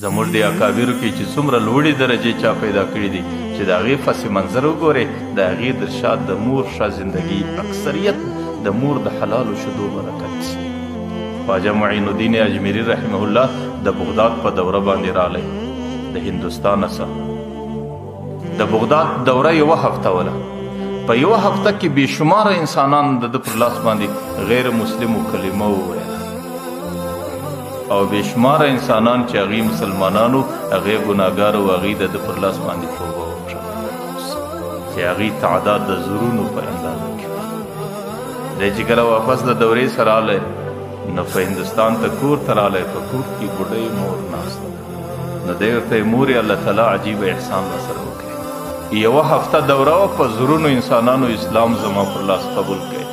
زموږ د اکابرو کې چې څومره لوړې درجې چا پیدا کړي دي چې د هغې پس منظر وګورئ د هغې در شا د مور ښه زندګي اکثریت د مور د حلالو شیدو برکت خواجه معین الدین اجمیری رحمه الله د بغداد په دوره باندې رالی د هندوستانه څخه د بغداد دوره یوه هفته وله په یوه هفته کې بېشماره انسانان د ده پر لاس باندې غیر مسلمو کلمه وویله او بېشماره انسانان چې هغې مسلمانانو هغې ګناهګار او هغې د ده پر لاس باندې توبه وکړه چې هغې تعداد د زرونو په اندازه کې دی چې کله واپس د دورې سره رالی نو په هندوستان ته کور ته رالی په کور کې بوډۍ مور ناسته نو دی ورته یې مورې الله تعالی عجیبه احسان راسره وکړي یوه هفته دوره وه په زرونو انسانانو اسلام زما پر لاس قبول کړي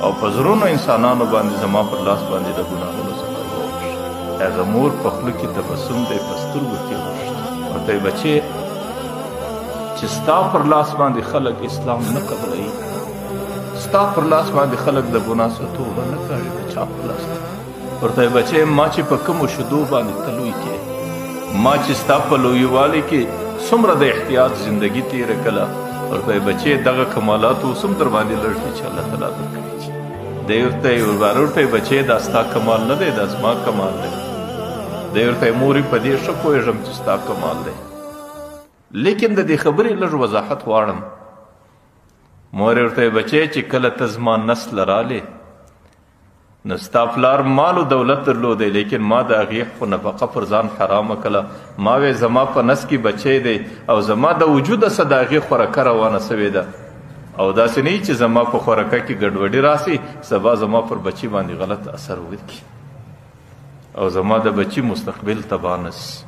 او په زرونو انسانانو باندې زما پر لاس باندې د ګناهونو څخه ووښت هغه مور په خوله کې تبسم دی په سترګو کې وښت ورته یې بچې چې ستا پر لاس باندې خلک اسلام نه قبلوي ستا پر لاس باندې خلک د ګناه څخه توبه نه کوي د چا پر لاس ورته یې بچې ما چې په کومو شیدو باندې ته لوی کړې ما چې ستا په لویوالي کې څومره د احتیاط زندگی تیره کله ورته یې بچې دغه کمالات اوس هم در باندې لږ دي چې الله تعالی درکړي دی ورته یې ورته بچې دا ستا کمال نه دی دا زما کمال دی دی ورته یې مورې په دې ښه پوهېږم چې ستا کمال دی لیکن د دې خبرې لږ وضاحت غواړم مور ورته یې بچې چې کله ته زما نسل رالې نو ستا پلار مال و دولت درلودی لیکن ما د هغې خو نفقه پر ځان حرامه کړه ما وی زما په نس کې بچی دی او زما د وجوده څه د هغې خوراکه روانه سوې ده او داسې نه چې زما په خوراکه کې ګډوډي راسي سبا زما پر بچي باندې غلط اثر وکړي او زما د بچي مستقبل تباه نسي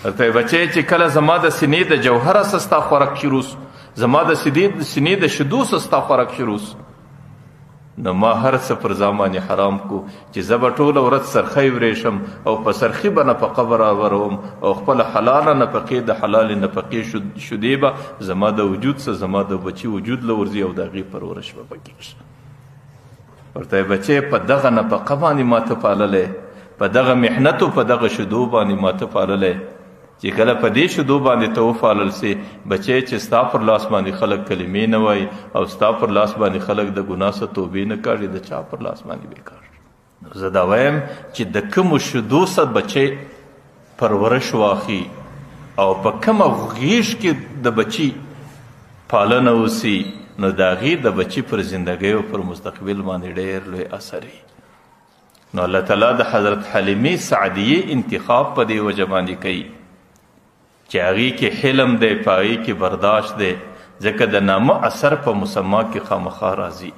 ورته یې بچی چې کله زما د سینې د جوهره څه ستا خوراک شروع زما د سینې د شیدو څه ستا خوراک شروع نو ما هر څه پر ځان باندې حرام کو چې زه به ټوله ورځ سرخی وریشم او په سرخي به نفقه برابروم او خپله حلاله نفقې د حلالې نفقې شیدې به زما د وجود څه زما د بچي وجود له ورځي او د هغې پرورش به پکې ورته یې بچې په دغه نفقه باندې ما ته پاللی په دغه محنتو په دغه شیدو باندې ما ته پاللی چې کله په دې شیدو باندې ته وفالل سې بچی چې ستا پر لاس باندې خلک کلمې نه وایي او ستا پر لاس باندې خلک د ګناه څخه توبې نه کاږي د چا پر لاس باندې بیکار زه دا وایم چې د کومو شیدو څخه بچی پرورش واخلي او په کومه غېږ کې د بچي پالنه وسي نو د هغې د بچي پر زندګۍ او پر مستقبل باندې ډېر لوی اثر وي نو الله تعالی د حضرت حلیمې سعدیې انتخاب په دې وجه باندې کوي چې هغې کې حلم دی په هغې کې برداشت دی ځکه د نامه اثر په مسما کې خامخا راځي